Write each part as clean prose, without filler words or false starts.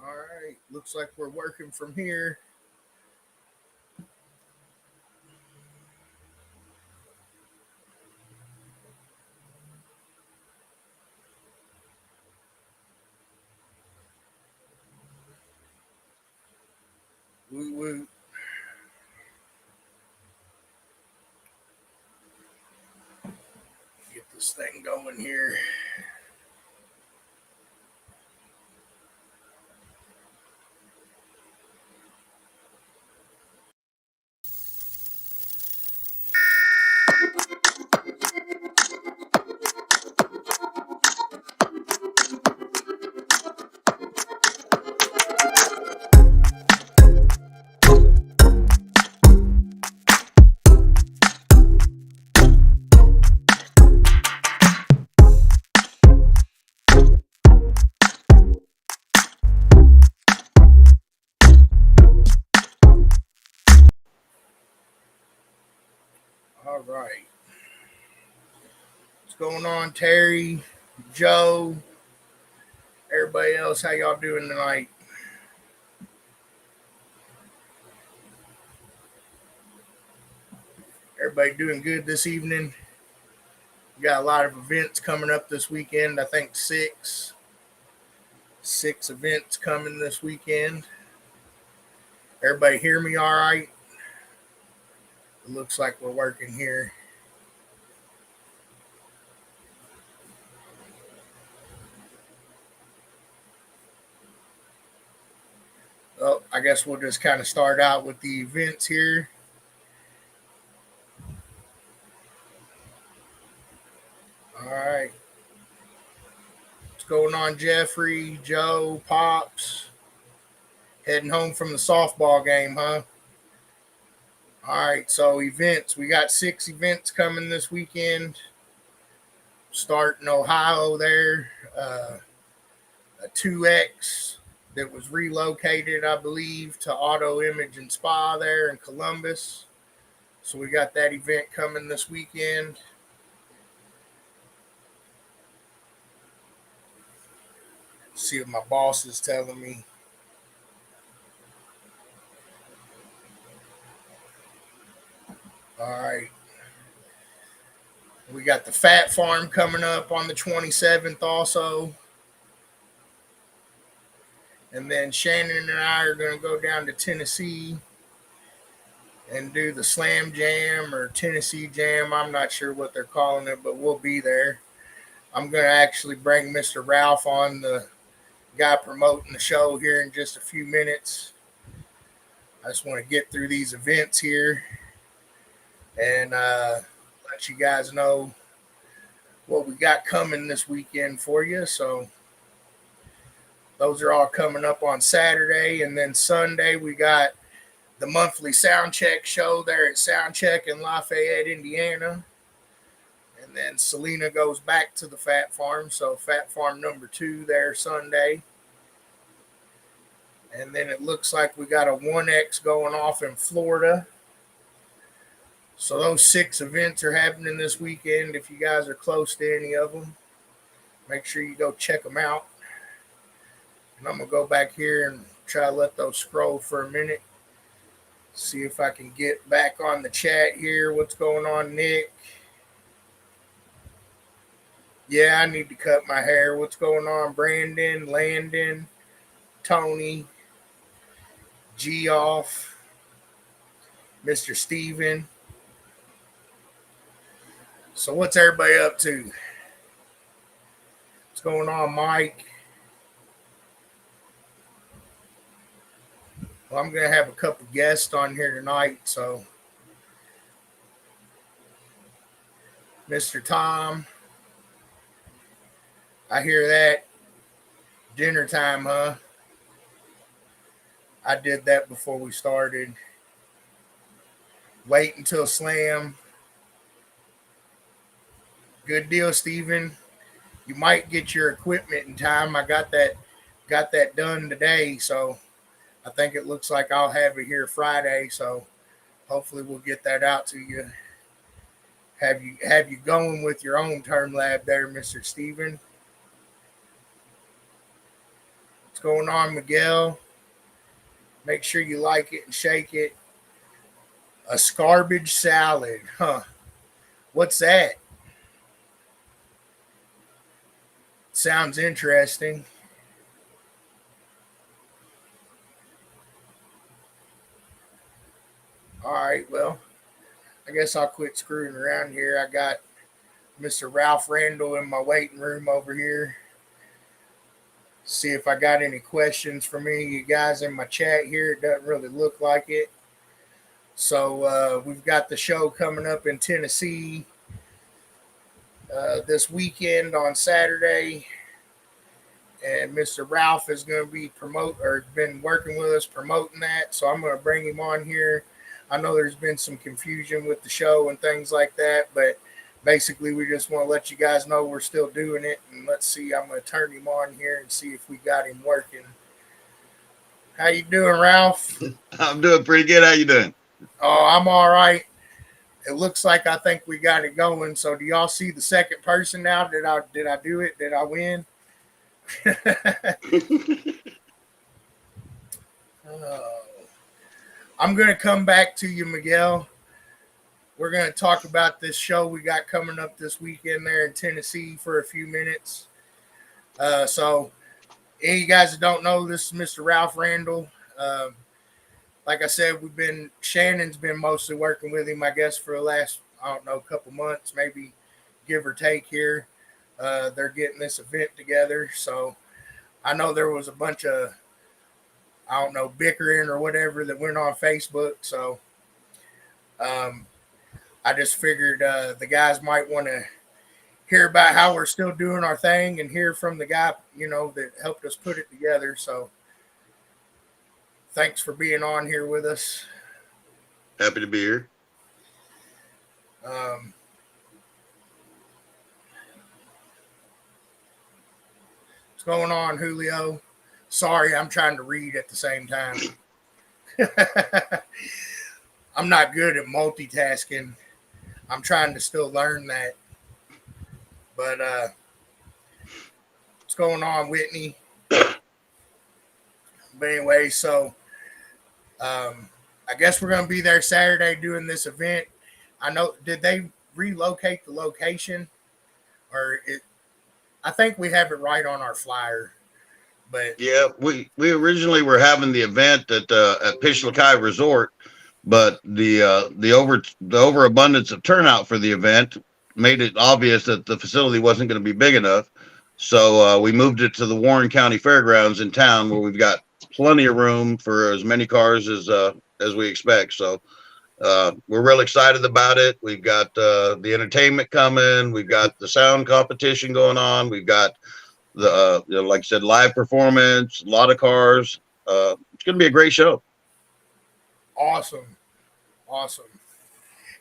All right, looks like we're working from here. We get this thing going here. All right, what's going on, Terry, Joe, everybody else? How y'all doing tonight? Everybody doing good this evening? We got a lot of events coming up this weekend. I think six events coming this weekend. Everybody hear me all right? It looks like we're working here. Oh, I guess we'll just kind of start out with the events here. All right. What's going on, Jeffrey, Joe, Pops? Heading home from the softball game, huh? All right, so events. We got six events coming this weekend. Starting Ohio there. A 2X that was relocated, I believe, to Auto Image and Spa there in Columbus. So we got that event coming this weekend. See what my boss is telling me. All right. We got the Fat Farm coming up on the 27th also. And then Shannon and I are going to go down to Tennessee and do the Slam Jam or Tennessee Jam. I'm not sure what they're calling it, but we'll be there. I'm going to actually bring Mr. Ralph on, the guy promoting the show, here in just a few minutes. I just want to get through these events here and let you guys know what we got coming this weekend for you. So those are all coming up on Saturday. And then Sunday, we got the monthly sound check show there at Soundcheck in Lafayette, Indiana. And then Selena goes back to the Fat Farm. So Fat Farm number 2 there Sunday. And then it looks like we got a 1X going off in Florida. So those 6 events are happening this weekend. If you guys are close to any of them, make sure you go check them out. And I'm going to go back here and try to let those scroll for a minute. See if I can get back on the chat here. What's going on, Nick? Yeah, I need to cut my hair. What's going on, Brandon, Landon, Tony, Geoff, Mr. Steven? So what's everybody up to? What's going on, Mike? Well, I'm going to have a couple guests on here tonight. So Mr. Tom, I hear that. Dinner time, huh? I did that before we started. Wait until Slam. Good deal, Steven. You might get your equipment in time. I got that done today, so I think it looks like I'll have it here Friday. So hopefully we'll get that out to you. Have you going with your own term lab there, Mr. Steven? What's going on, Miguel? Make sure you like it and shake it. A scarbage salad, huh? What's that? Sounds interesting. All right, well, I guess I'll quit screwing around here. I got Mr. Ralph Randall in my waiting room over here. See if I got any questions for me. You guys in my chat here, it doesn't really look like it. So we've got the show coming up in Tennessee this weekend on Saturday. And Mr. Ralph is going to be been working with us promoting that. So I'm going to bring him on here. I know there's been some confusion with the show and things like that, but basically we just want to let you guys know we're still doing it. And let's see, I'm going to turn him on here and see if we got him working. How you doing, Ralph? I'm doing pretty good. How you doing? Oh, I'm all right. It looks like I think we got it going. So do y'all see the second person now? Did I do it? Did I win? I'm going to come back to you, Miguel. We're going to talk about this show we got coming up this weekend there in Tennessee for a few minutes. So, any of you guys that don't know, this is Mr. Ralph Randall. Like I said, Shannon's been mostly working with him, I guess, for the last, couple months, maybe give or take here. They're getting this event together. So, I know there was a bunch of bickering or whatever that went on Facebook. So I just figured the guys might want to hear about how we're still doing our thing and hear from the guy, that helped us put it together. So thanks for being on here with us. Happy to be here. What's going on, Julio? Sorry, I'm trying to read at the same time. I'm not good at multitasking. I'm trying to still learn that. But what's going on, Whitney? But anyway, so I guess we're going to be there Saturday doing this event. I know, did they relocate the location? I think we have it right on our flyer. But yeah, we originally were having the event at Pishlakai Resort, but the overabundance of turnout for the event made it obvious that the facility wasn't going to be big enough. So we moved it to the Warren County Fairgrounds in town, where we've got plenty of room for as many cars as we expect. So we're real excited about it. We've got the entertainment coming. We've got the sound competition going on. We've got the like I said, live performance, a lot of cars. It's going to be a great show. Awesome.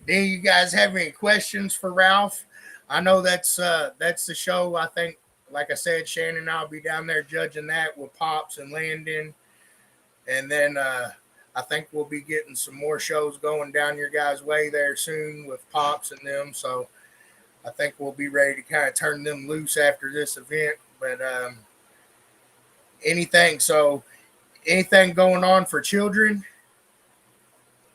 Do you guys have any questions for Ralph? I know that's the show. I think, like I said, Shannon and I'll be down there judging that with Pops and Landon, and then I think we'll be getting some more shows going down your guys' way there soon with Pops and them. So I think we'll be ready to kind of turn them loose after this event. But anything going on for children?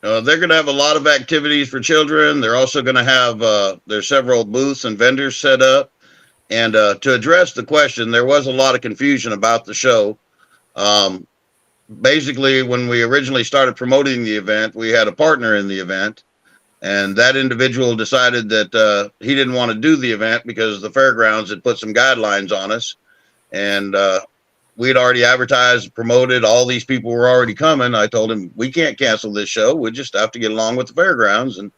They're going to have a lot of activities for children. They're also going to have there's several booths and vendors set up. And to address the question, there was a lot of confusion about the show. Basically, when we originally started promoting the event, we had a partner in the event, and that individual decided that he didn't want to do the event because the fairgrounds had put some guidelines on us. And we had already advertised, promoted, all these people were already coming. I told him, we can't cancel this show. We just have to get along with the fairgrounds. And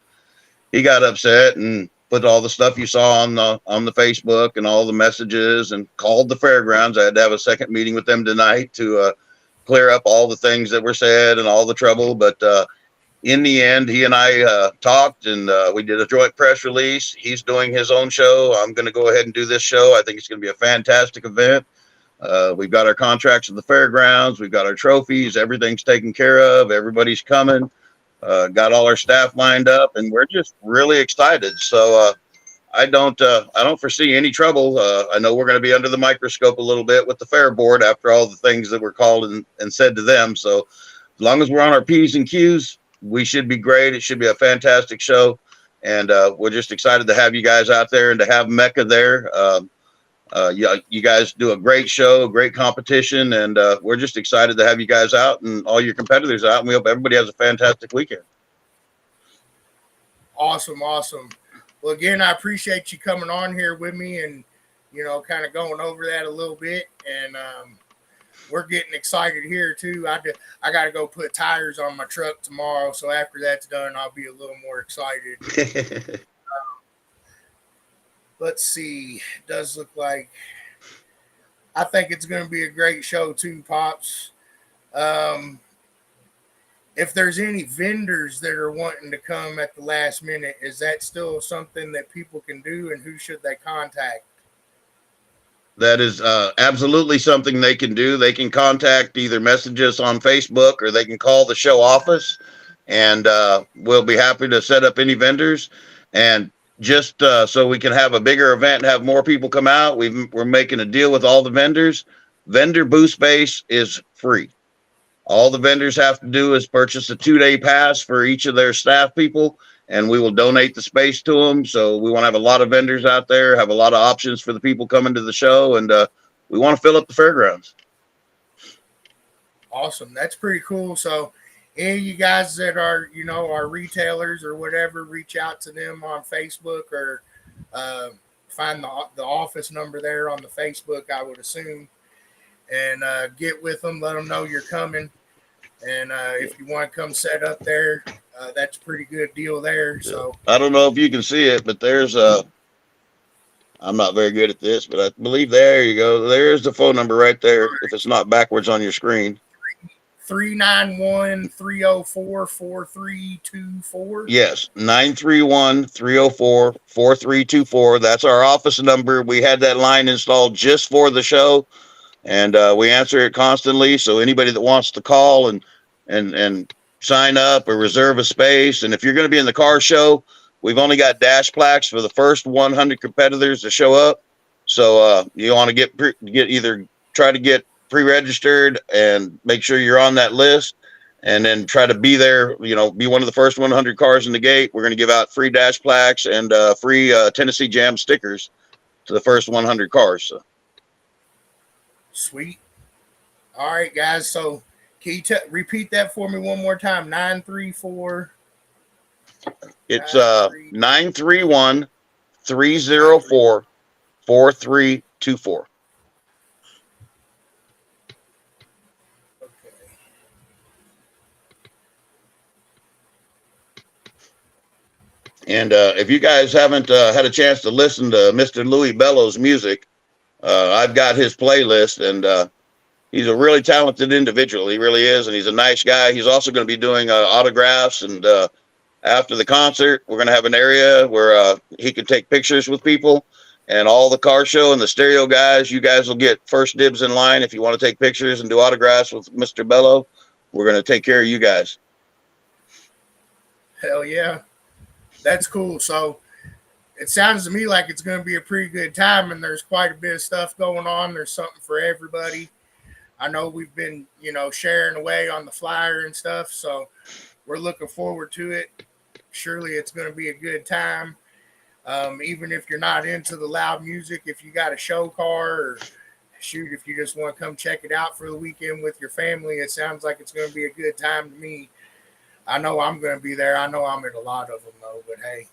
he got upset and put all the stuff you saw on the Facebook and all the messages and called the fairgrounds. I had to have a second meeting with them tonight to clear up all the things that were said and all the trouble. But in the end, he and I talked, and we did a joint press release. He's doing his own show. I'm going to go ahead and do this show. I think it's going to be a fantastic event. We've got our contracts at the fairgrounds. We've got our trophies. Everything's taken care of. Everybody's coming. Got all our staff lined up, and we're just really excited. So I don't foresee any trouble. I know we're going to be under the microscope a little bit with the fair board after all the things that were called and said to them. So as long as we're on our P's and Q's, we should be great. It should be a fantastic show. And we're just excited to have you guys out there and to have MECA there. You guys do a great show, great competition, and we're just excited to have you guys out and all your competitors out. And we hope everybody has a fantastic weekend. Awesome, awesome. Well, again, I appreciate you coming on here with me and, kind of going over that a little bit. And we're getting excited here too. I got to go put tires on my truck tomorrow. So after that's done, I'll be a little more excited. Let's see. It does look like I think it's going to be a great show too, Pops. If there's any vendors that are wanting to come at the last minute, is that still something that people can do, and who should they contact? That is absolutely something they can do. They can contact, either message us on Facebook, or they can call the show office, and we'll be happy to set up any vendors. And just so we can have a bigger event and have more people come out, we're making a deal with all the vendors. Vendor booth space is free. All the vendors have to do is purchase a 2-day pass for each of their staff people, and we will donate the space to them. So we want to have a lot of vendors out there, have a lot of options for the people coming to the show, and we want to fill up the fairgrounds. Awesome. That's pretty cool. So any of you guys that are, our retailers or whatever, reach out to them on Facebook, or find the office number there on the Facebook, I would assume, and get with them, let them know you're coming. And if you want to come set up there, that's a pretty good deal there. So I don't know if you can see it, but there's I'm not very good at this, but I believe there you go. There's the phone number right there. If it's not backwards on your screen. 391-304-4324. Yes, 931-304-4324. That's our office number. We had that line installed just for the show, and we answer it constantly. So anybody that wants to call and sign up or reserve a space, and if you're going to be in the car show, we've only got dash plaques for the first 100 competitors to show up. So you want to try to get pre-registered and make sure you're on that list, and then try to be there, be one of the first 100 cars in the gate. We're going to give out free dash plaques and free Tennessee Jam stickers to the first 100 cars. So. Sweet. All right, guys. So can you repeat that for me one more time? 934. It's 931-304-4324. And if you guys haven't had a chance to listen to Mr. Louis Bellows' music, I've got his playlist, and he's a really talented individual. He really is, and he's a nice guy. He's also going to be doing autographs, and after the concert, we're going to have an area where he can take pictures with people, and all the car show and the stereo guys, you guys will get first dibs in line. If you want to take pictures and do autographs with Mr. Bello, we're going to take care of you guys. Hell yeah. That's cool. So it sounds to me like it's going to be a pretty good time, and there's quite a bit of stuff going on. There's something for everybody. I know we've been, sharing away on the flyer and stuff, so we're looking forward to it. Surely it's going to be a good time. Even if you're not into the loud music, if you got a show car, or shoot, if you just want to come check it out for the weekend with your family, it sounds like it's going to be a good time to me. I know I'm going to be there. I know I'm at a lot of them, though, but hey.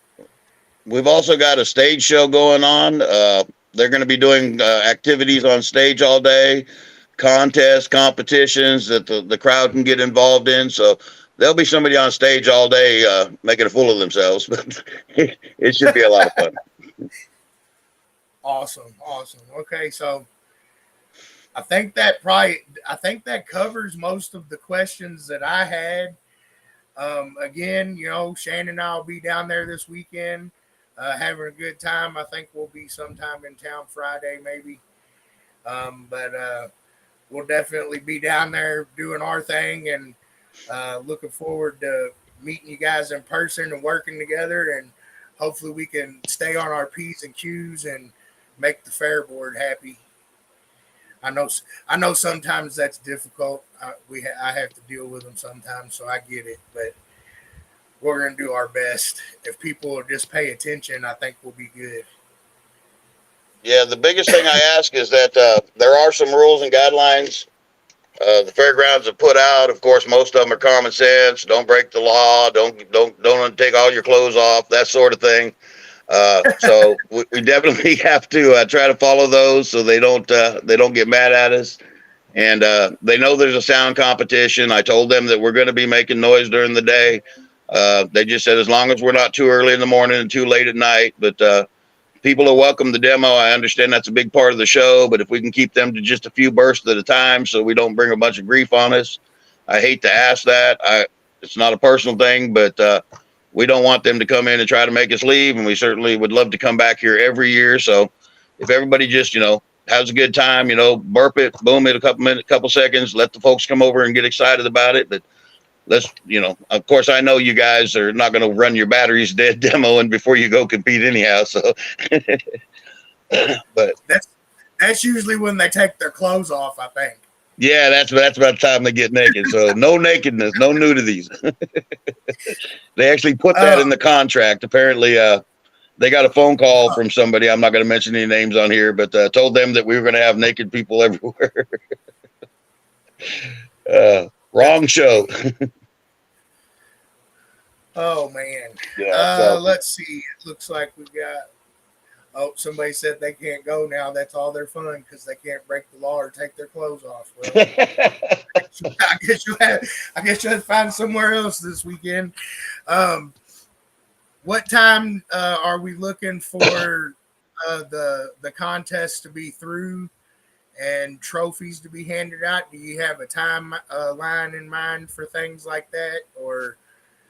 We've also got a stage show going on. They're going to be doing activities on stage all day, contests, competitions that the crowd can get involved in. So there'll be somebody on stage all day making a fool of themselves, but it should be a lot of fun. Awesome. Okay, so I think that covers most of the questions that I had. Again, Shannon and I will be down there this weekend, having a good time. I think we'll be sometime in town Friday, maybe. But we'll definitely be down there doing our thing, and looking forward to meeting you guys in person and working together. And hopefully we can stay on our P's and Q's and make the fair board happy. I know I know sometimes that's difficult. I have to deal with them sometimes, so I get it. But we're gonna do our best. If people will just pay attention, I think we'll be good. Yeah, the biggest thing I ask is that there are some rules and guidelines the fairgrounds have put out. Of course, most of them are common sense. Don't break the law. Don't take all your clothes off. That sort of thing. So we definitely have to try to follow those so they don't get mad at us. And they know there's a sound competition. I told them that we're going to be making noise during the day. They just said as long as we're not too early in the morning and too late at night. But people are welcome to demo. I understand that's a big part of the show, but if we can keep them to just a few bursts at a time so we don't bring a bunch of grief on us, I hate to ask that. It's not a personal thing, but we don't want them to come in and try to make us leave, and we certainly would love to come back here every year. So if everybody just, has a good time, burp it, boom it a couple minutes, couple seconds, let the folks come over and get excited about it. But let's, of course, I know you guys are not going to run your batteries dead demoing before you go compete anyhow. So, but that's usually when they take their clothes off, I think. yeah, that's about the time they get naked. So no nakedness, no nudities. They actually put that in the contract. Apparently, they got a phone call from somebody. I'm not going to mention any names on here, but told them that we were going to have naked people everywhere. Wrong show. Oh man. Yeah. So Let's see. It looks like we got. Oh, somebody said they can't go now. That's all their fun because they can't break the law or take their clothes off. Well, I guess you'll have to find somewhere else this weekend. What time are we looking for the contest to be through and trophies to be handed out? Do you have a time line in mind for things like that, or?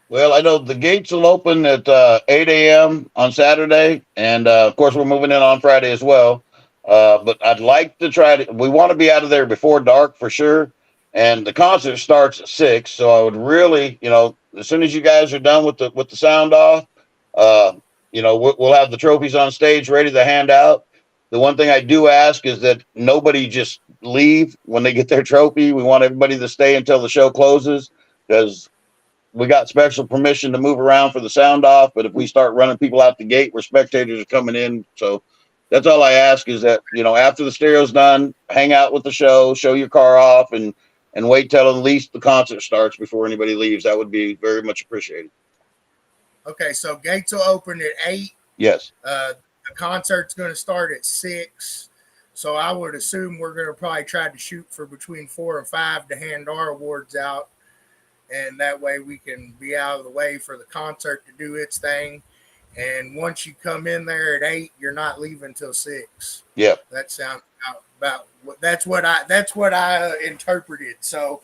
Well, I know the gates will open at 8 a.m. on Saturday, and of course we're moving in on Friday as well. But I'd like to we want to be out of there before dark for sure. And the concert starts at 6, so I would really, as soon as you guys are done with the sound off, uh, we'll have the trophies on stage ready to hand out. The one thing I do ask is that nobody just leave when they get their trophy. We want everybody to stay until the show closes because we got special permission to move around for the sound off, but if we start running people out the gate where spectators are coming in, so that's all I ask is that, after the stereo's done, hang out with the show your car off and wait till at least the concert starts before anybody leaves. That would be very much appreciated. Okay, so gates will open at 8. Yes. The concert's going to start at 6. So I would assume we're going to probably try to shoot for between 4 and 5 to hand our awards out. And that way we can be out of the way for the concert to do its thing. And once you come in there at 8, you're not leaving till 6. Yeah. That sounds about that's what I interpreted. So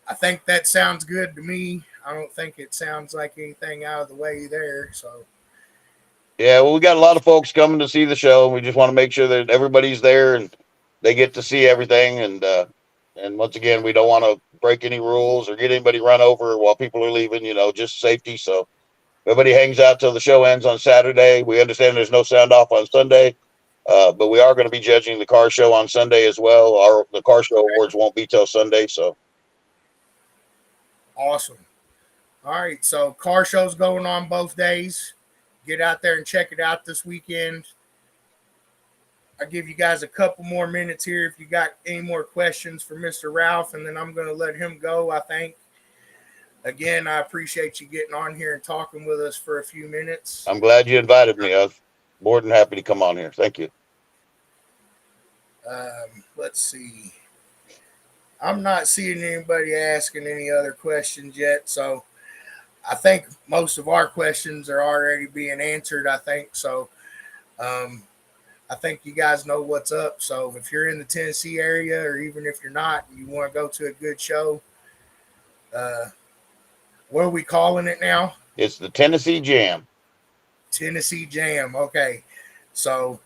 I think that sounds good to me. I don't think it sounds like anything out of the way there. So yeah, well, we got a lot of folks coming to see the show. We just want to make sure that everybody's there and they get to see everything. And once again, we don't want to break any rules or get anybody run over while people are leaving, just safety. So everybody hangs out till the show ends on Saturday. We understand there's no sound off on Sunday, but we are going to be judging the car show on Sunday as well. The car show awards won't be till Sunday. So awesome. All right. So car show's going on both days. Get out there and check it out this weekend. I'll give you guys a couple more minutes here if you got any more questions for Mr. Ralph, and then I'm going to let him go, I think. Again, I appreciate you getting on here and talking with us for a few minutes. I'm glad you invited me. I'm more than happy to come on here. Thank you. Let's see. I'm not seeing anybody asking any other questions yet, so I think most of our questions are already being answered, I think. So I think you guys know what's up. So if you're in the Tennessee area, or even if you're not, you want to go to a good show, what are we calling it now? It's the Tennessee Jam. Tennessee Jam. Okay. So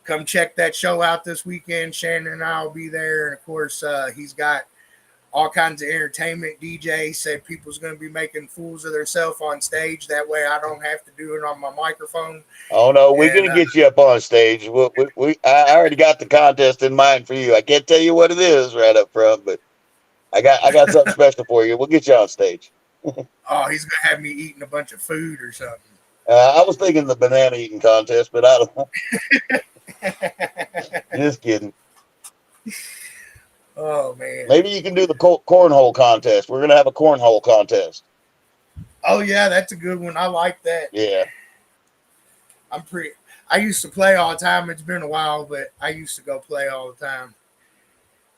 come check that show out this weekend. Shannon and I will be there. And of course, he's got all kinds of entertainment. DJ said people's going to be making fools of themselves on stage. That way, I don't have to do it on my microphone. Oh no, we're And gonna get you up on stage. I already got the contest in mind for you. I can't tell you what it is right up front, but I got something special for you. We'll get you on stage. oh, he's going to have me eating a bunch of food or something. I was thinking the banana eating contest, but I don't know. Just kidding. Oh man. Maybe you can do the cornhole contest. We're gonna have a cornhole contest. Oh yeah, that's a good one. I like that. Yeah, I'm pretty. I used to play all the time. It's been a while, but I used to go play all the time.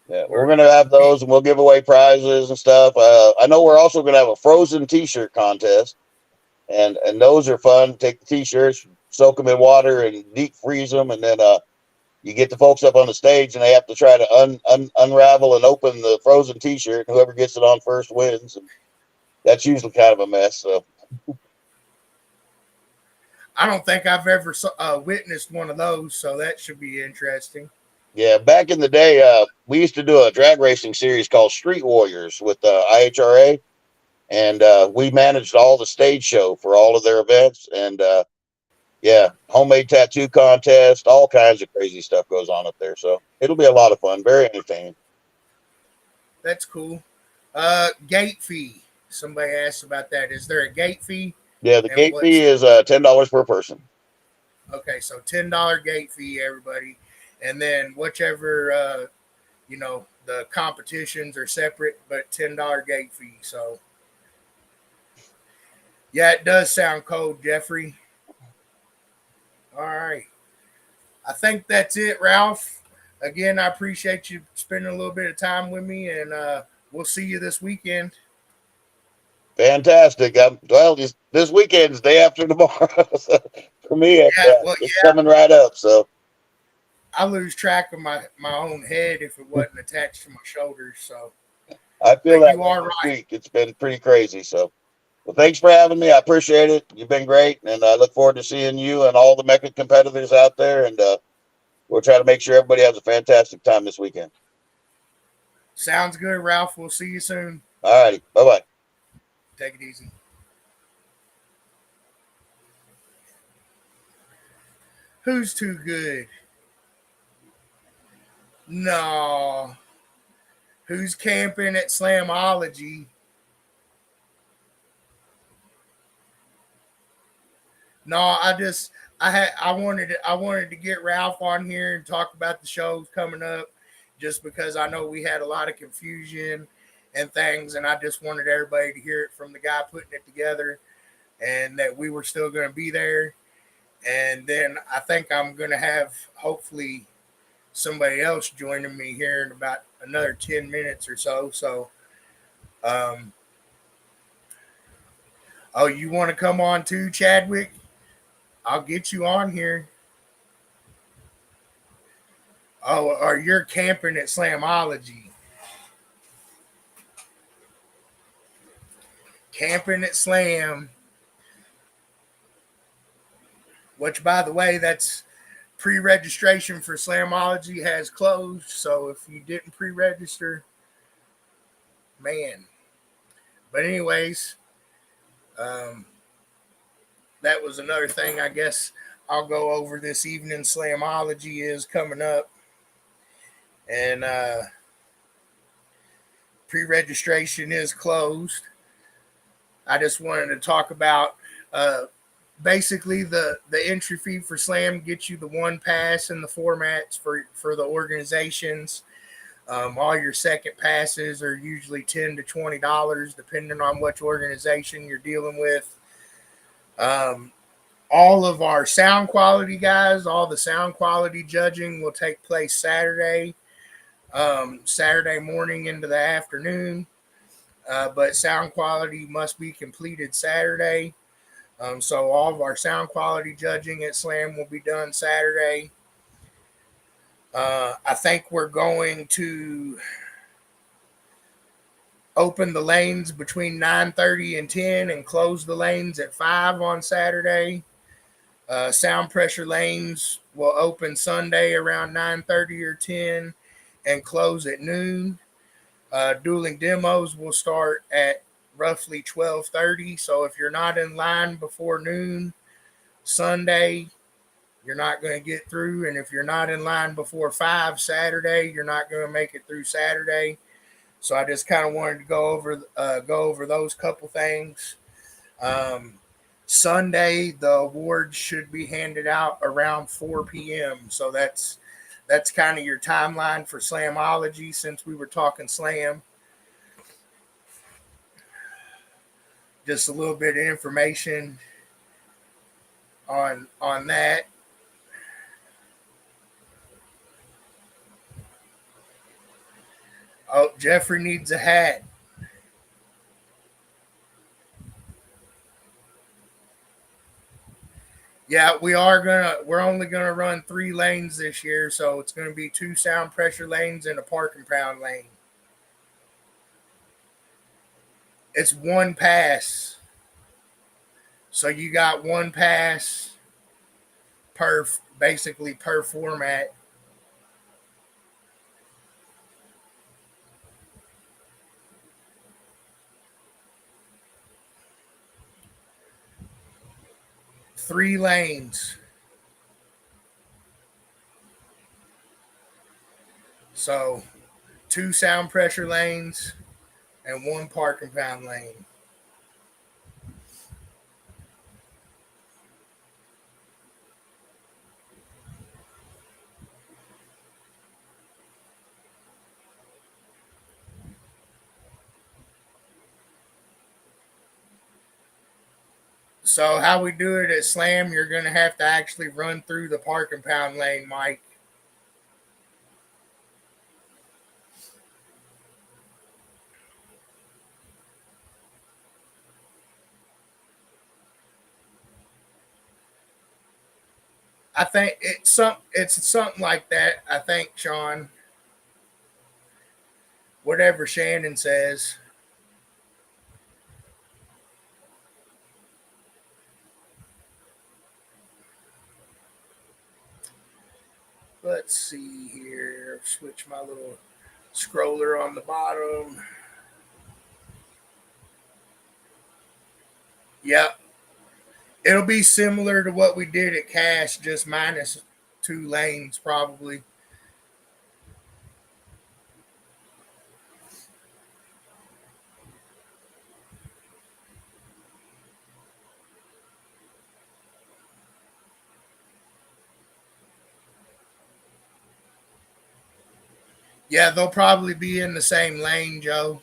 yeah. We're Where gonna have me, those, and we'll give away prizes and stuff. I know we're also gonna have a frozen T-shirt contest, and those are fun. Take the T-shirts, soak them in water, and deep freeze them, and then you get the folks up on the stage, and they have to try to unravel and open the frozen T-shirt. And whoever gets it on first wins. And that's usually kind of a mess. So I don't think I've ever witnessed one of those, so that should be interesting. yeah, back in the day, we used to do a drag racing series called Street Warriors with IHRA, and we managed all the stage show for all of their events. And yeah, homemade tattoo contest, all kinds of crazy stuff goes on up there. So it'll be a lot of fun, very entertaining. That's cool. Gate fee. Somebody asked about that. Is there a gate fee? Yeah, the And gate what's fee is $10 per person. okay? So $10 gate fee, everybody, and then whichever the competitions are separate, but $10 gate fee. So yeah, it does sound cold, Jeffrey. All right. I think that's it, Ralph. Again, I appreciate you spending a little bit of time with me, and we'll see you this weekend. Fantastic. Well, this weekend's day after tomorrow. So for me, Yeah, well, it's yeah, coming right up. So I lose track of my own head if it wasn't attached to my shoulders. So, I feel but that you way are this right. week. It's been pretty crazy. So, well, thanks for having me. I appreciate it. You've been great. And I look forward to seeing you and all the MECA competitors out there. And we'll try to make sure everybody has a fantastic time this weekend. Sounds good, Ralph. We'll see you soon. All righty. Bye bye. Take it easy. Who's too good? No. Who's camping at Slamology? No, I wanted to get Ralph on here and talk about the shows coming up, just because I know we had a lot of confusion and things, and I just wanted everybody to hear it from the guy putting it together, and that we were still going to be there. And then I think I'm going to have hopefully somebody else joining me here in about another 10 minutes or so. So, um, oh, you want to come on too, Chadwick? I'll get you on here. Oh, or you're camping at Slamology. Camping at Slam. Which, by the way, that's pre-registration for Slamology has closed. So if you didn't pre-register, man. But anyways, um, that was another thing I guess I'll go over this evening. Slamology is coming up, and pre-registration is closed. I just wanted to talk about basically the entry fee for Slam gets you the one pass and the formats for the organizations. All your second passes are usually $10 to $20, depending on which organization you're dealing with. Um, all of our sound quality guys, all the sound quality judging will take place Saturday morning into the afternoon. But sound quality must be completed Saturday. So all of our sound quality judging at Slam will be done Saturday. I think we're going to open the lanes between 9:30 and 10 and close the lanes at 5 on Saturday. Sound pressure lanes will open Sunday around 9:30 or 10 and close at noon. Dueling demos will start at roughly 12:30. So if you're not in line before noon Sunday, you're not going to get through. And if you're not in line before 5 Saturday, you're not going to make it through Saturday. So I just kind of wanted to go over those couple things. Um, Sunday, the awards should be handed out around 4 p.m. So that's kind of your timeline for Slamology since we were talking Slam. Just a little bit of information on that. Oh, Jeffrey needs a hat. Yeah, we're only gonna run 3 lanes this year, so it's gonna be 2 sound pressure lanes and a park and pound lane. It's one pass. So you got one pass per basically per format. Three lanes. So 2 sound pressure lanes and one park and pound lane. So how we do it at Slam, you're gonna have to actually run through the park and pound lane, Mike. I think it's something like that. I think Sean, whatever Shannon says. Let's see here. Switch my little scroller on the bottom. Yep. It'll be similar to what we did at Cash, just minus 2 lanes probably. Yeah, they'll probably be in the same lane, Joe.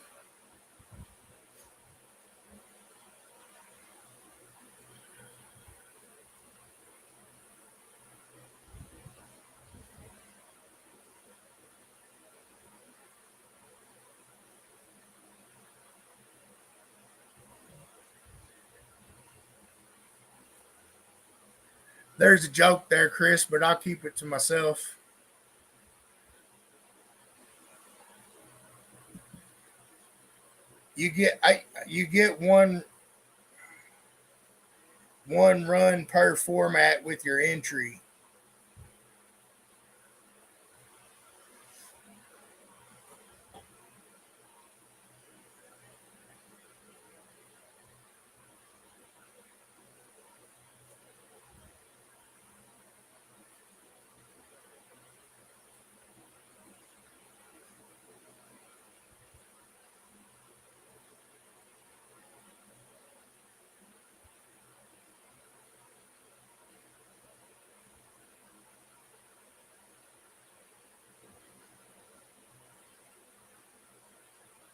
There's a joke there, Chris, but I'll keep it to myself. You get one run per format with your entry.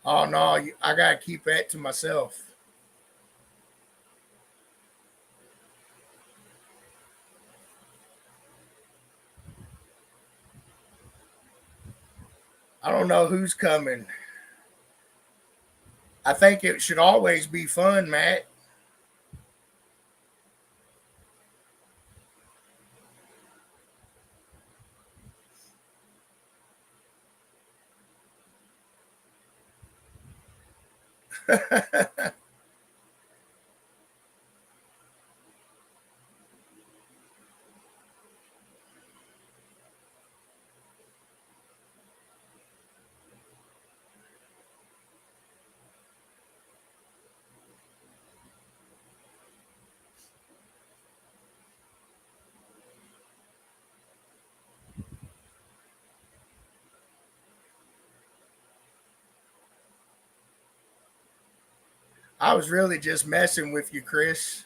Oh no, I gotta keep that to myself. I don't know who's coming. I think it should always be fun, Matt. I was really just messing with you, Chris.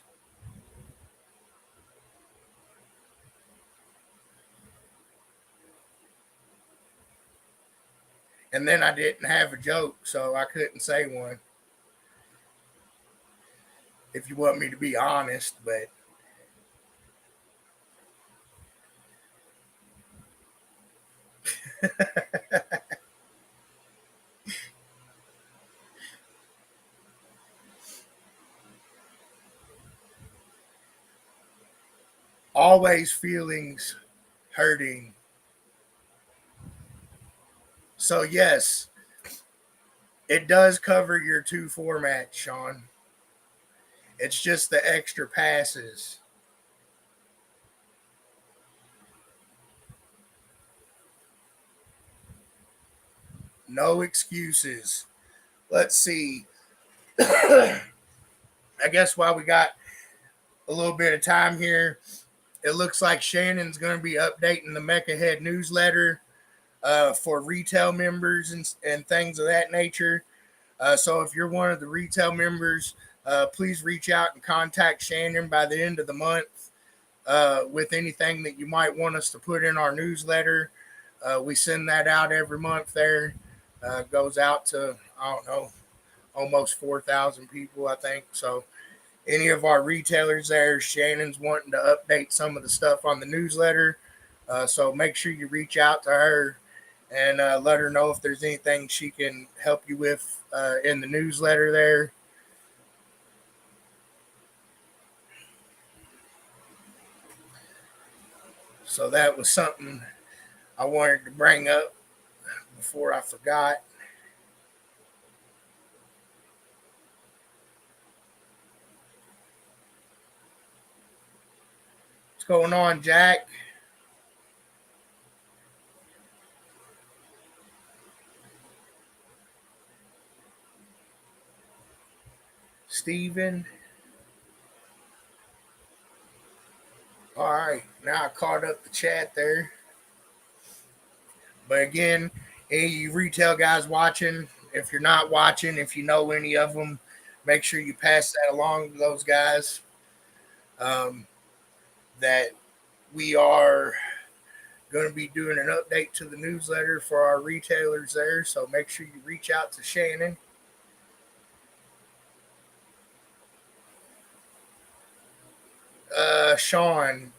And then I didn't have a joke, so I couldn't say one. If you want me to be honest, but always feelings hurting. So yes, it does cover your two formats, Sean. It's just the extra passes. No excuses. Let's see. I guess while we got a little bit of time here, it looks like Shannon's going to be updating the MECA Head newsletter for retail members and things of that nature. So if you're one of the retail members, please reach out and contact Shannon by the end of the month with anything that you might want us to put in our newsletter. We send that out every month there. Goes out to, I don't know, almost 4,000 people, I think. So any of our retailers there, Shannon's wanting to update some of the stuff on the newsletter. So make sure you reach out to her and let her know if there's anything she can help you with in the newsletter there. So that was something I wanted to bring up before I forgot. What's going on, Jack? Steven? All right, now I caught up the chat there. But again, any of you retail guys watching, if you're not watching, if you know any of them, make sure you pass that along to those guys. That we are going to be doing an update to the newsletter for our retailers there. So make sure you reach out to Shannon. Sean,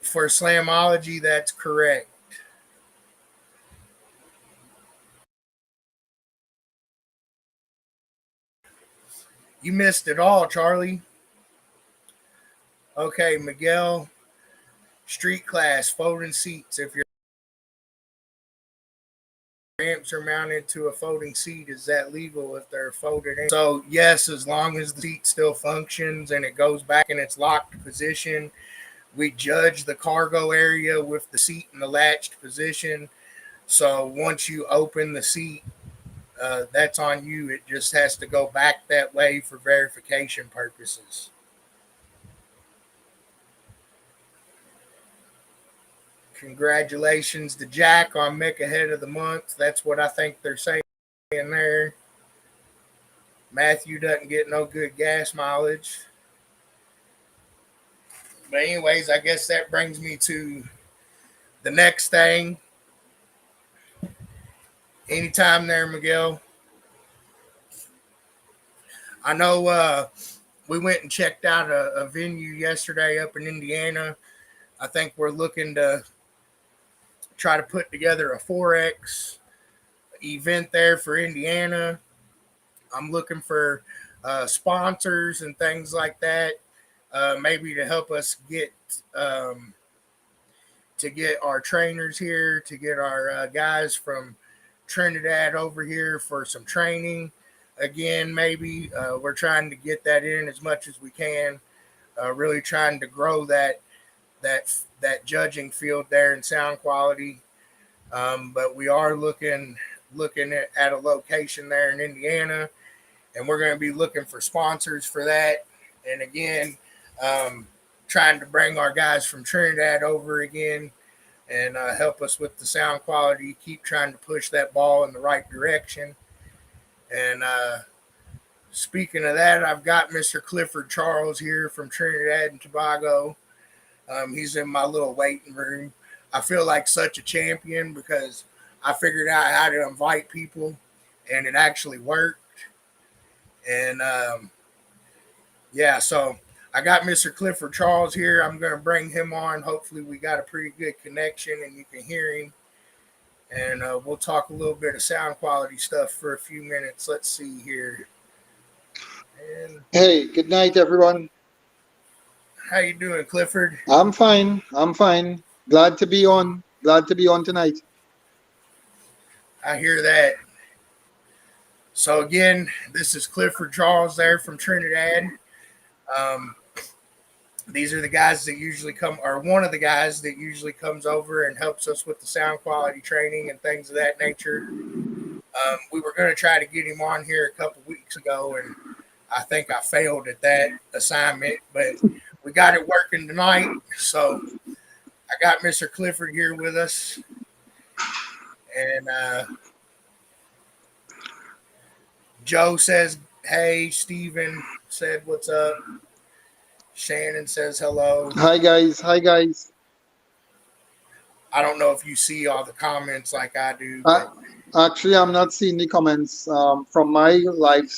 for Slamology, that's correct. You missed it all, Charlie. Okay, Miguel, street class, folding seats. If your ramps are mounted to a folding seat, is that legal if they're folded in? So, yes, as long as the seat still functions and it goes back in its locked position, we judge the cargo area with the seat in the latched position. So, once you open the seat, that's on you. It just has to go back that way for verification purposes. Congratulations to Jack on MECA Head of the Month. That's what I think they're saying there. Matthew doesn't get no good gas mileage. But anyways, I guess that brings me to the next thing. Anytime there, Miguel. I know we went and checked out a venue yesterday up in Indiana. I think we're looking to try to put together a Forex event there for Indiana. I'm looking for sponsors and things like that, maybe to help us um, get our trainers here, to get our guys from Trinidad over here for some training. Again, maybe we're trying to get that in as much as we can. Really trying to grow that judging field there in sound quality. But we are looking at a location there in Indiana, and we're going to be looking for sponsors for that. And again, trying to bring our guys from Trinidad over again and help us with the sound quality. Keep trying to push that ball in the right direction. And Speaking of that, I've got Mr. Clifford Charles here from Trinidad and Tobago. He's in my little waiting room. I feel like such a champion because I figured out how to invite people, and it actually worked. And yeah, so I got Mr. Clifford Charles here. I'm going to bring him on. Hopefully, we got a pretty good connection and you can hear him. And we'll talk a little bit of sound quality stuff for a few minutes. Let's see here. And Hey, good night, everyone. how you doing, Clifford? I'm fine. I'm fine. Glad to be on. Glad to be on tonight. I hear that. So again, this is Clifford Charles there from Trinidad. Um, these are the guys that usually come, or one of the guys that usually comes over and helps us with the sound quality training and things of that nature. We were going to try to get him on here a couple weeks ago, and I think I failed at that assignment, but we got it working tonight. So I got Mr. Clifford here with us, and Joe says, hey. Steven said, what's up? Shannon says hello. Hi, guys. Hi, guys. I don't know if you see all the comments like I do, Uh, but Actually, I'm not seeing the comments from my live,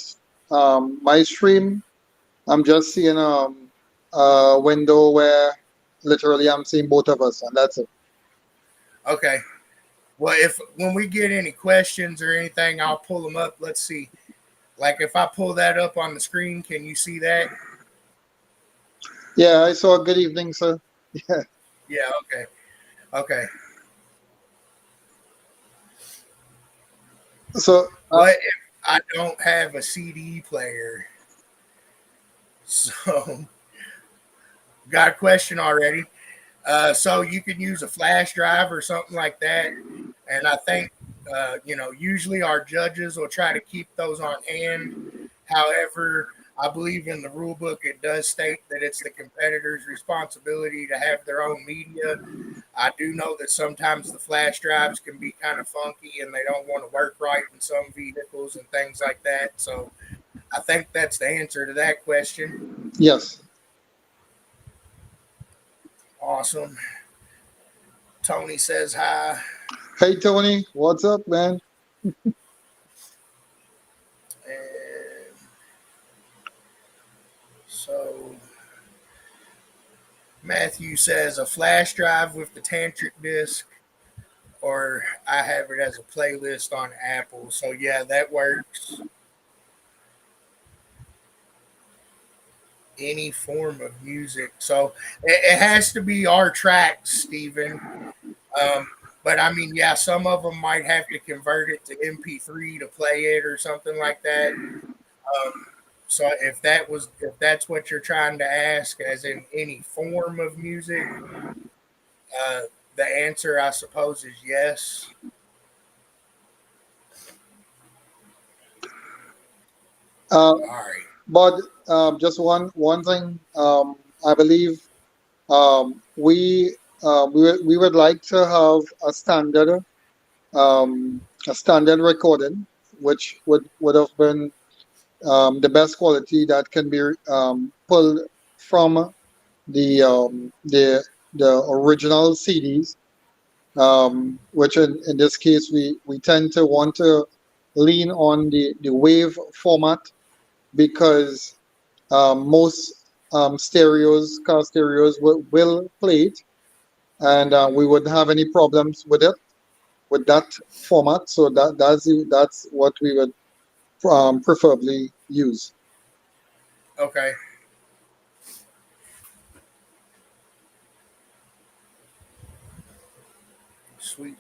my stream. I'm just seeing a window where literally I'm seeing both of us, and that's it. okay. Well, if when we get any questions or anything, I'll pull them up. Let's see. Like if I pull that up on the screen, can you see that? Yeah, I saw. Good evening, sir. Yeah. Yeah, okay. Okay. So, What if I don't have a CD player? So, got a question already. So you can use a flash drive or something like that. And I think, usually our judges will try to keep those on hand. However, I believe in the rule book, it does state that it's the competitor's responsibility to have their own media. I do know that sometimes the flash drives can be kind of funky and they don't want to work right in some vehicles and things like that. So I think that's the answer to that question. yes. Awesome. Tony says hi. Hey, Tony. What's up, man? And so Matthew says a flash drive with the tantric disc, or I have it as a playlist on Apple. So yeah, that works. Any form of music. So it has to be our tracks, Stephen. But I mean, yeah, some of them might have to convert it to MP3 to play it or something like that. So if that's what you're trying to ask, as in any form of music, uh, the answer I suppose is yes. Uh, All right. but just one thing. I believe we would like to have a standard recording, which would have been the best quality that can be pulled from the original CDs. Which in this case we tend to want to lean on the wave format because most car stereos will play it, and we wouldn't have any problems with it with that format. So that's what we would preferably use. Okay. Sweet.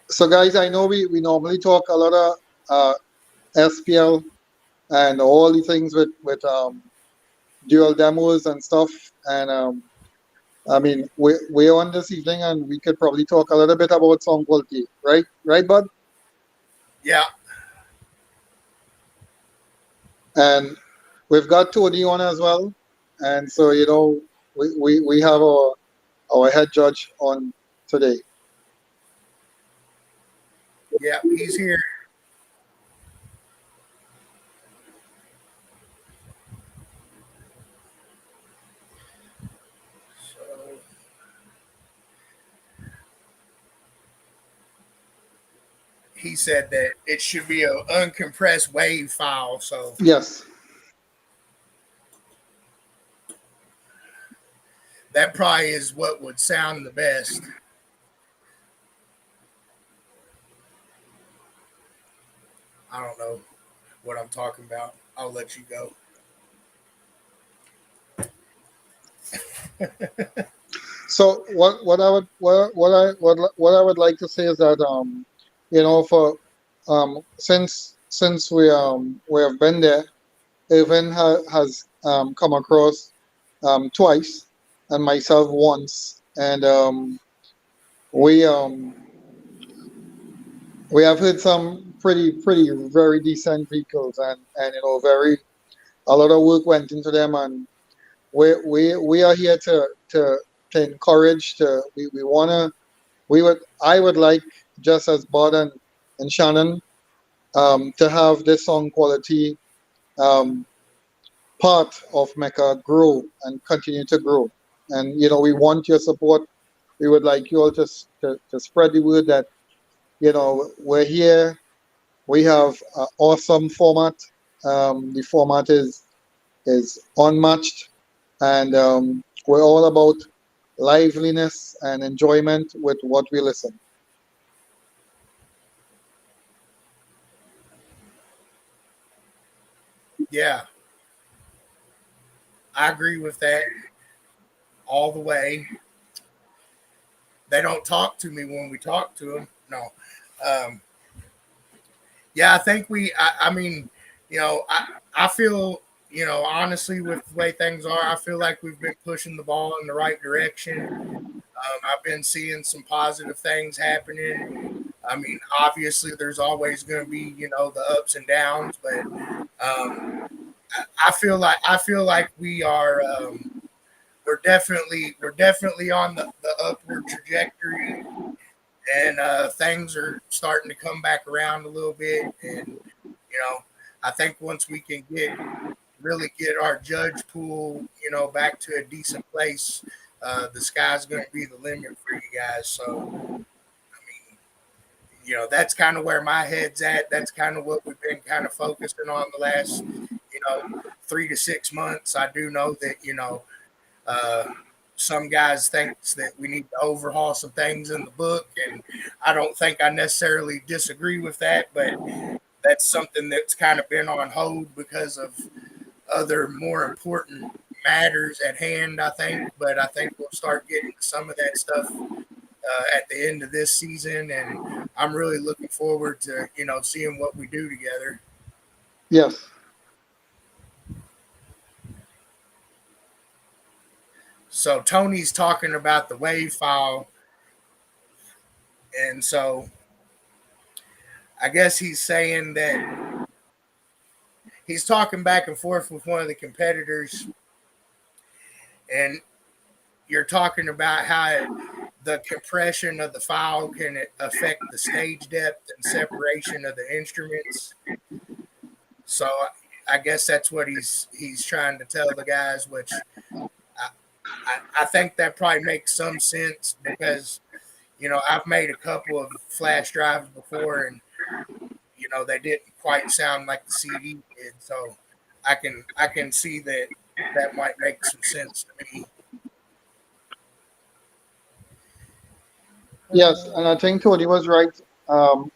So guys, I know we normally talk a lot of SPL and all the things with dual demos and stuff, and I mean, we're on this evening, and we could probably talk a little bit about sound quality, right? Right, bud? Yeah. And we've got Tony on as well, and so we have our head judge on today. Yeah, he's here. So he said that it should be an uncompressed wave file. So Yes. that probably is what would sound the best. I don't know what I'm talking about. I'll let you go. So what I would what I would like to say is that for since we have been there, Irvin has come across twice and myself once, and we um we have heard some pretty very decent vehicles, and very a lot of work went into them, and we are here to encourage, we want to, I would like, just as Bud and Shannon, to have this song quality um, part of MECA grow and continue to grow. And we want your support. We would like you all to spread the word that we're here. We have an awesome format. The format is unmatched, and we're all about liveliness and enjoyment with what we listen. Yeah, I agree with that all the way. They don't talk to me when we talk to them. No. Um, yeah, I think I mean, I feel, honestly, with the way things are, I feel like we've been pushing the ball in the right direction. I've been seeing some positive things happening. I mean, obviously, there's always going to be, the ups and downs, but I feel like we are we're definitely on the upward trajectory, and things are starting to come back around a little bit. And I think once we can really get our judge pool, back to a decent place, the sky's going to be the limit for you guys. So that's kind of where my head's at. That's kind of what we've been kind of focusing on the last 3 to 6 months. I do know that uh, some guys thinks that we need to overhaul some things in the book, and I don't think I necessarily disagree with that, but that's something that's kind of been on hold because of other more important matters at hand, I think. But I think we'll start getting some of that stuff at the end of this season, and I'm really looking forward to seeing what we do together. Yes. So Tony's talking about the wave file, and so I guess he's saying that he's talking back and forth with one of the competitors, and you're talking about how the compression of the file can affect the stage depth and separation of the instruments. So I guess that's what he's trying to tell the guys, which I, I think that probably makes some sense because I've made a couple of flash drives before, and they didn't quite sound like the CD did. So I can see that that might make some sense to me. Yes, and I think Tony was right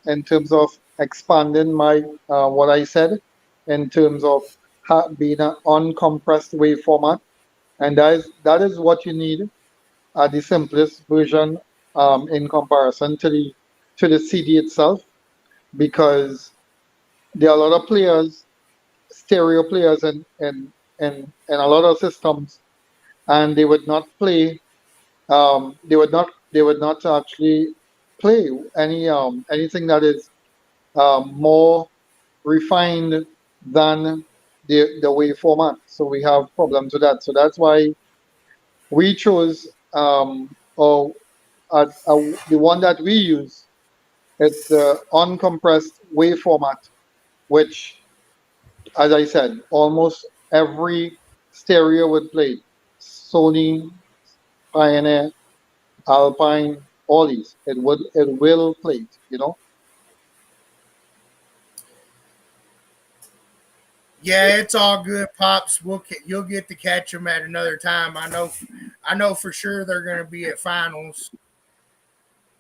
in terms of expanding my what I said in terms of being an uncompressed wave format, and that is what you need at the simplest version in comparison to the CD itself, because there are a lot of players, stereo players, and a lot of systems, and they would not actually play anything that is more refined than the wave format. So we have problems with that. So that's why we chose or the one that we use It's the uncompressed wave format, which, as I said, almost every stereo would play. Sony, Pioneer, Alpine, all these. It will play it, you know. Yeah, it's all good, pops. You'll get to catch them at another time. I know for sure they're going to be at finals.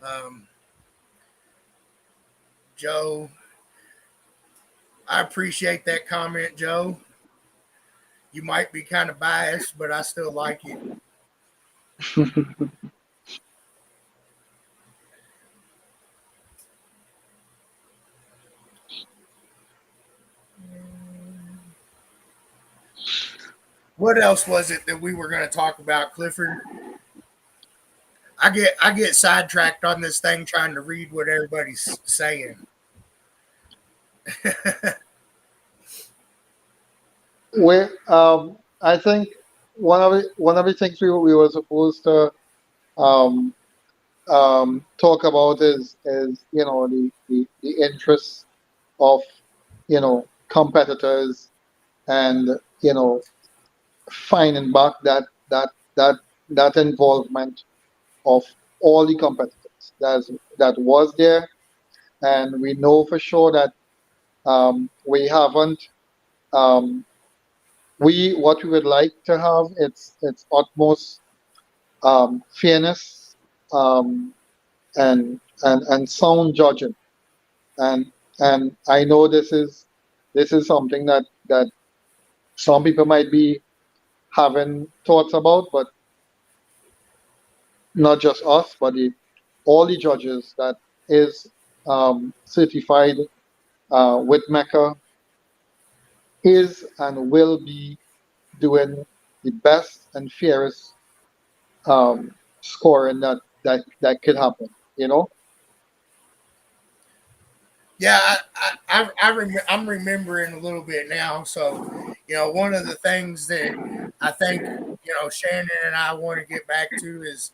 Um, Joe, I appreciate that comment, Joe. You might be kind of biased, but I still like it. What else was it that we were going to talk about, Clifford? I get sidetracked on this thing trying to read what everybody's saying. I think one of the things we were supposed to um, talk about is the interests of competitors, and finding back that that involvement of all the competitors that was there. And we know for sure that we haven't um, we what we would like to have, it's utmost fairness, um, and sound judging. And I know this is something that some people might be having thoughts about, but not just us, but all the judges that is certified with MECA is and will be doing the best and fairest scoring that could happen. You know, Yeah, I'm remembering a little bit now. So, one of the things that I think, Shannon and I want to get back to is,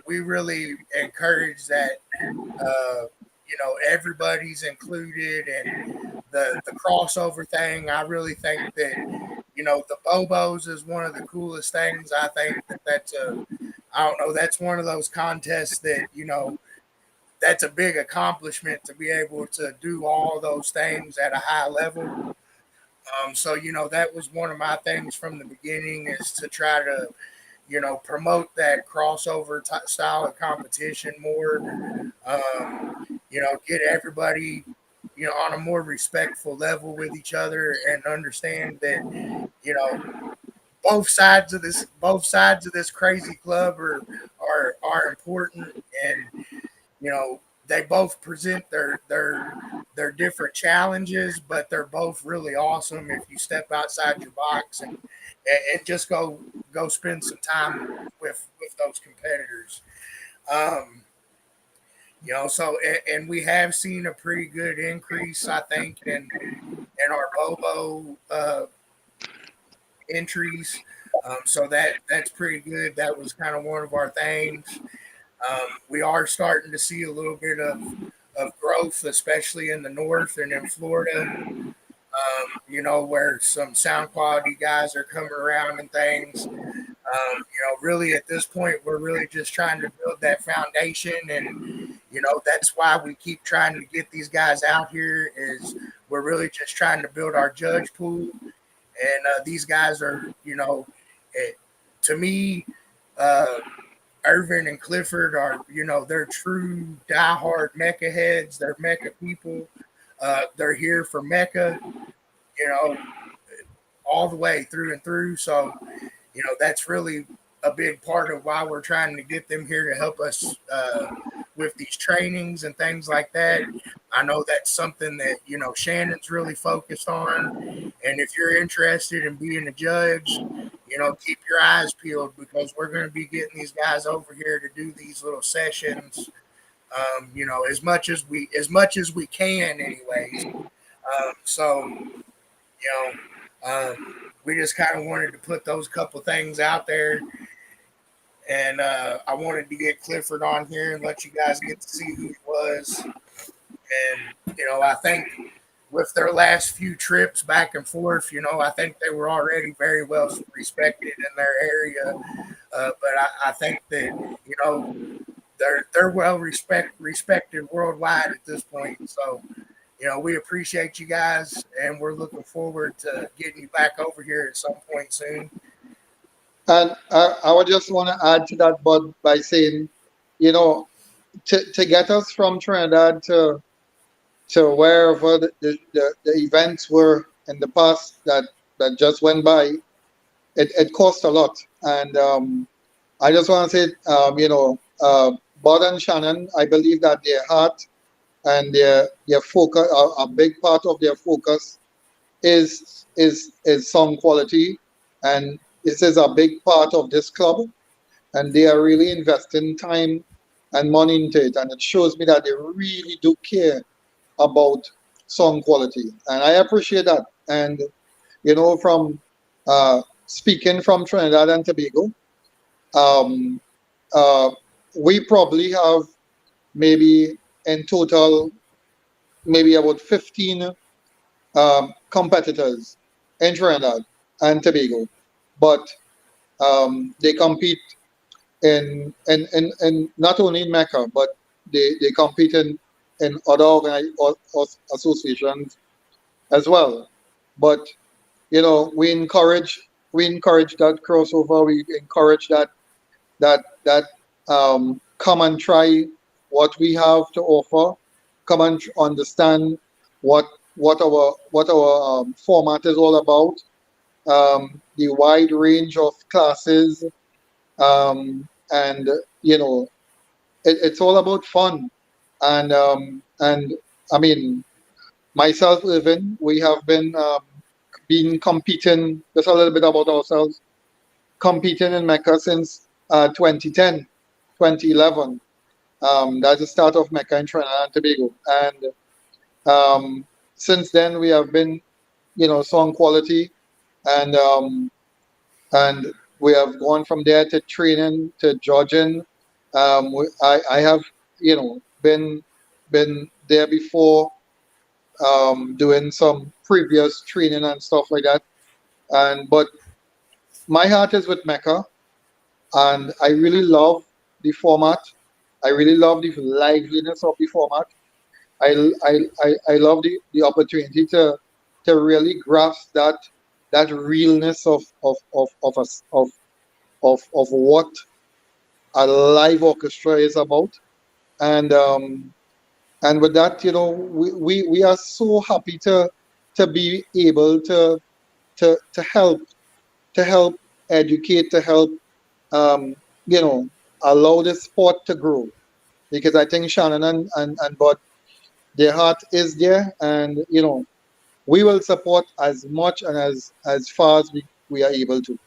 we really encourage that, everybody's included and the crossover thing. I really think that, the Bobos is one of the coolest things. I think I don't know, that's one of those contests that, that's a big accomplishment to be able to do all those things at a high level. So that was one of my things from the beginning, is to try to promote that crossover style of competition more. Get everybody on a more respectful level with each other, and understand that you know both sides of this crazy club are important, and they both present their different challenges, but they're both really awesome if you step outside your box and just go spend some time with those competitors. Um, so and we have seen a pretty good increase, I think, in our Bobo entries. So that's pretty good. That was kind of one of our things. We are starting to see a little bit of growth, especially in the north and in Florida, where some sound quality guys are coming around and things. Really at this point, we're really just trying to build that foundation. And, that's why we keep trying to get these guys out here, is we're really just trying to build our judge pool. And these guys are, it, to me, uh, Irvin and Clifford are, they're true diehard MECA heads. They're MECA people. They're here for MECA, you know, all the way through and through. So, that's really a big part of why we're trying to get them here to help us with these trainings and things like that. I know that's something that, Shannon's really focused on. And if you're interested in being a judge, keep your eyes peeled, because we're going to be getting these guys over here to do these little sessions. As much as we can, anyways. So we just kind of wanted to put those couple things out there. and I wanted to get Clifford on here and let you guys get to see who he was. And I think with their last few trips back and forth, I think they were already very well respected in their area. But I think that they're well respected worldwide at this point. So we appreciate you guys, and we're looking forward to getting you back over here at some point soon. And I would just want to add to that, Bud, by saying, you know, to get us from Trinidad to wherever the events were in the past that just went by, it cost a lot. And I just want to say, Bud and Shannon, I believe that their heart and their focus, a big part of their focus is sound quality, and this is a big part of this club, and they are really investing time and money into it, and it shows me that they really do care about sound quality, and I appreciate that. And from speaking from Trinidad and Tobago, um, uh, we probably have maybe in total maybe about 15 competitors in Trinidad and Tobago, but they compete in not only in MECA, but they compete in other associations as well. But we encourage that crossover. We encourage that come and try what we have to offer. Come and understand what what our format is all about. The wide range of classes, and it's all about fun. And I mean, myself, even we have been competing. Just a little bit about ourselves. Competing in MECA since 2010, 2011. That's the start of MECA in Trinidad and Tobago. And since then, we have been, song quality, and we have gone from there to training to judging. I have, been there before, doing some previous training and stuff like that. And but my heart is with MECA, and I really love the format. I really love the liveliness of the format. I love the opportunity to really grasp that realness of us of what a live orchestra is about. And with that, we are so happy to be able to help educate, to help um, you know allow the sport to grow, because I think Shannon and Bud, their heart is there, and we will support as much and as far as we are able to.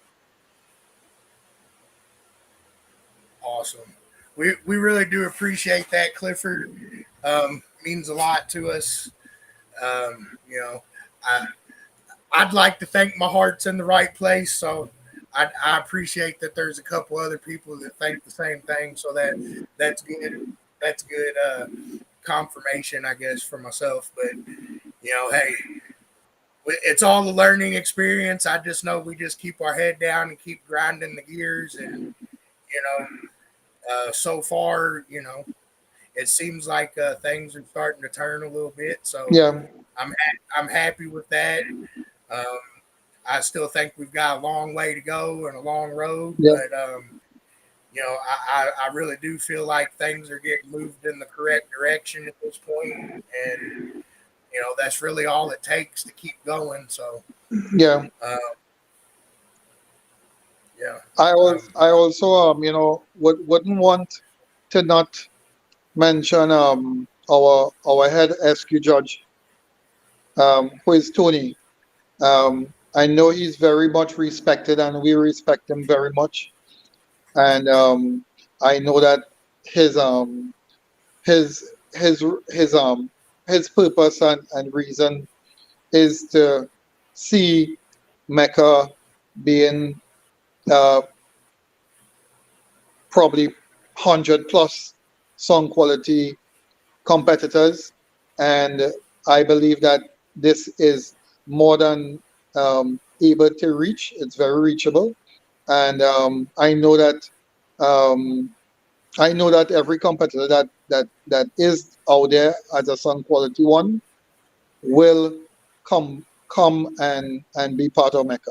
Awesome. We really do appreciate that, Clifford. Means a lot to us. Um, you know, I I'd like to think my heart's in the right place, so I appreciate that there's a couple other people that think the same thing. So that's good. That's good confirmation, I guess, for myself. But hey, it's all a learning experience. I just know we just keep our head down and keep grinding the gears, and you know, so far, it seems like things are starting to turn a little bit. So Yeah, I'm happy with that. Um, I still think we've got a long way to go and a long road, yeah, but I really do feel like things are getting moved in the correct direction at this point, and that's really all it takes to keep going. So yeah. uh, yeah, I also wouldn't want to not mention our head SQ judge, who is Tony. I know he's very much respected, and we respect him very much. And I know that his his his his his purpose and reason is to see Mecca being uh, probably 100 plus sound quality competitors, and I believe that this is more than able to reach. It's very reachable, and um, I know that every competitor that is out there as a sound quality one will come and be part of MECA.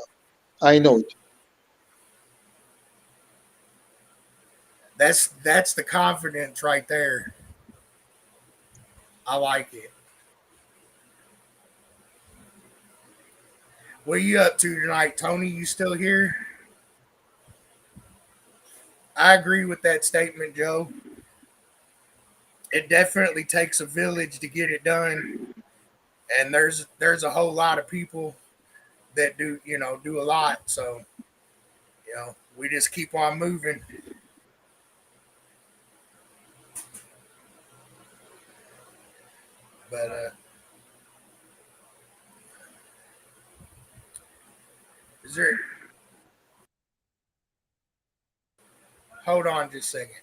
I know it. That's the confidence right there. I like it. What are you up to tonight, Tony? You still here? I agree with that statement, Joe. It definitely takes a village to get it done, and there's a whole lot of people that do a lot. So we just keep on moving. But is there? Hold on just a second.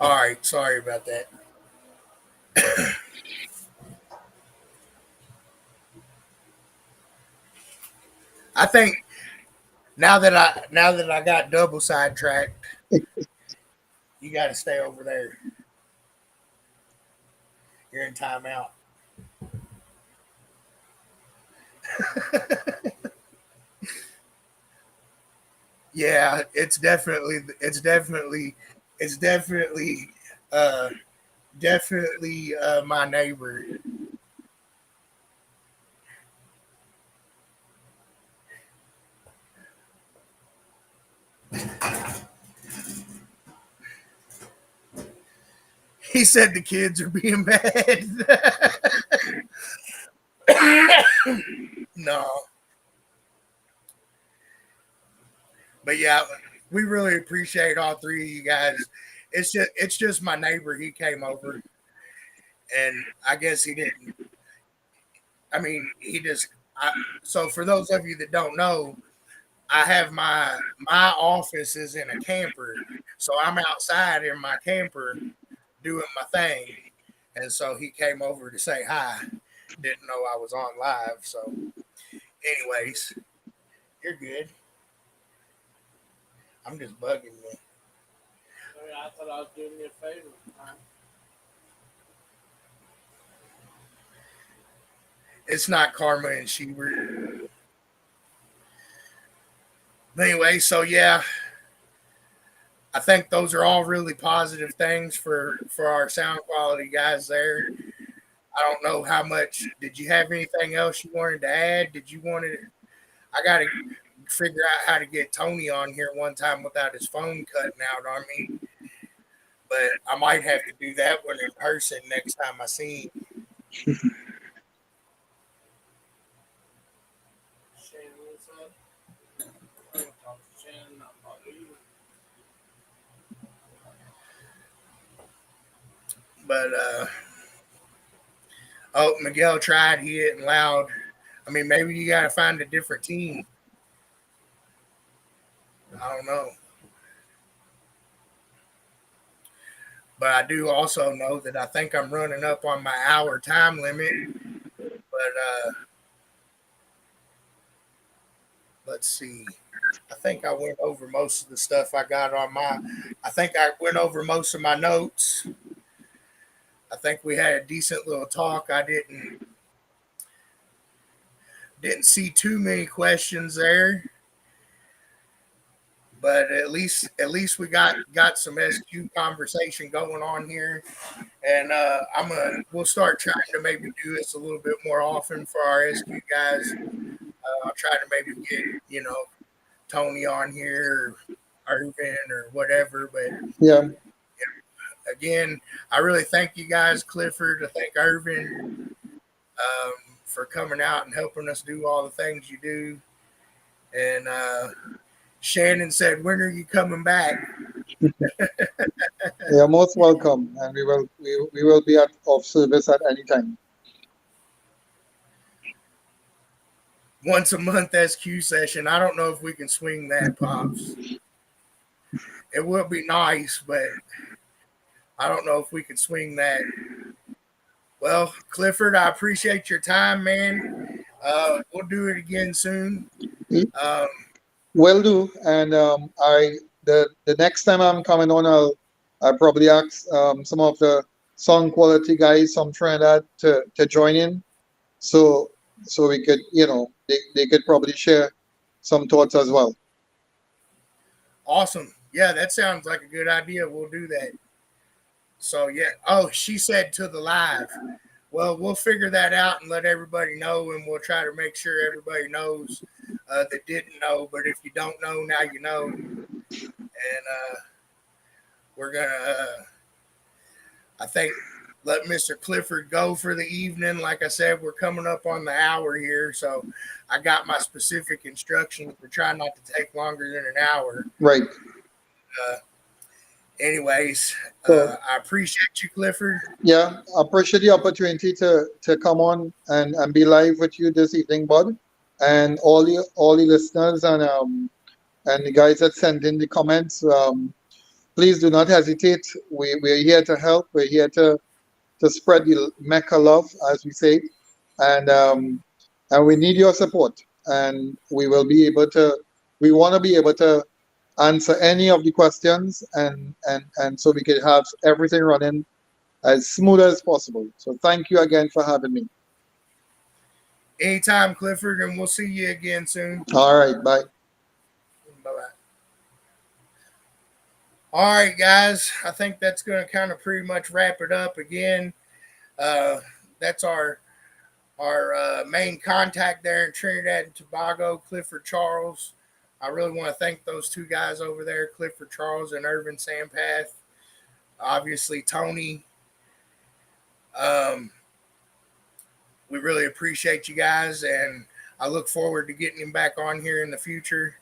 All right, sorry about that. I think now that I got double sidetracked, you got to stay over there. You're in timeout. Yeah, it's definitely uh definitely my neighbor. He said the kids are being bad. No, but yeah, we really appreciate all three of you guys. It's just my neighbor. He came over, and I guess he didn't. I mean, he just. So for those of you that don't know, I have my office is in a camper, so I'm outside in my camper doing my thing, and so he came over to say hi. Didn't know I was on live. So, anyways, you're good. I'm just bugging you. I thought I was doing you a favor. It's not Karma and Shebert. But anyway, so yeah, I think those are all really positive things for our sound quality guys there. I don't know how much. Did you have anything else you wanted to add? Did you want to? I got to figure out how to get Tony on here one time without his phone cutting out on me. But I might have to do that one in person next time I see him. Shannon, what's up? I'm gonna talk to Shannon, not talk to you. But oh, Miguel tried. He didn't loud. I mean, maybe you got to find a different team. I don't know. But I do also know that I think I'm running up on my hour time limit. But let's see. I think I went over most of the stuff I got on my. I think I went over most of my notes. I think we had a decent little talk. I didn't see too many questions there, but at least we got some SQ conversation going on here, and we'll start trying to maybe do this a little bit more often for our SQ guys. I'll try to maybe get Tony on here or Irvin or whatever, but Yeah, again, I really thank you guys, Clifford. I thank Irvin for coming out and helping us do all the things you do. And Shannon said, "When are you coming back?" You are most welcome, and we will be at of service at any time. Once a month SQ session. I don't know if we can swing that, Pops. It would be nice, but I don't know if we can swing that. Well, Clifford, I appreciate your time, man. We'll do it again soon. Um, Will do. And the next time I'm coming on, I'll probably ask some of the sound quality guys from Trinidad to join in, so we could, they could probably share some thoughts as well. awesome. Yeah, that sounds like a good idea. We'll do that. So yeah. Oh, she said to the live. Well, we'll figure that out and let everybody know, and we'll try to make sure everybody knows that didn't know. But if you don't know, now you know. And we're gonna, I think, let Mr. Clifford go for the evening. Like I said, we're coming up on the hour here, so I got my specific instructions for trying not to take longer than an hour. Right. Anyways, So, I appreciate you, Clifford. yeah, I appreciate the opportunity to come on and be live with you this evening, bud, and all the listeners and the guys that sent in the comments. Please do not hesitate. We're here to help. We're here to spread the MECA love, as we say, and we need your support. And we will be able to. We want to be able to answer any of the questions, and so we can have everything running as smooth as possible. So thank you again for having me. Anytime, Clifford, and we'll see you again soon. All right, bye. Bye-bye. All right, guys. I think that's going to kind of pretty much wrap it up again. That's our main contact there in Trinidad and Tobago, Clifford Charles. I really want to thank those two guys over there, Clifford Charles and Irvin Sampath. Obviously, Tony. We really appreciate you guys, and I look forward to getting him back on here in the future,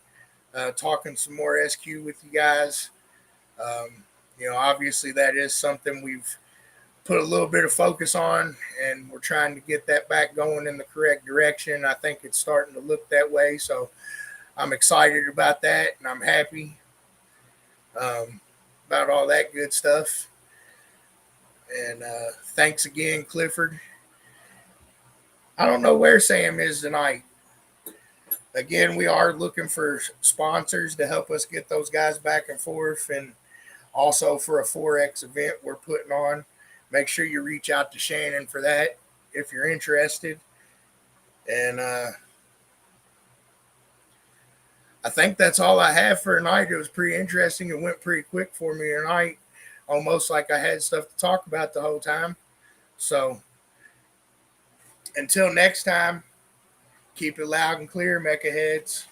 talking some more SQ with you guys. Obviously that is something we've put a little bit of focus on, and we're trying to get that back going in the correct direction. I think it's starting to look that way, so I'm excited about that, and I'm happy about all that good stuff. And thanks again, Clifford. I don't know where Sam is tonight. Again, we are looking for sponsors to help us get those guys back and forth, and also for a 4X event we're putting on. Make sure you reach out to Shannon for that if you're interested. And I think that's all I have for tonight. It was pretty interesting. It went pretty quick for me tonight, almost like I had stuff to talk about the whole time. So until next time, keep it loud and clear, Mecha heads.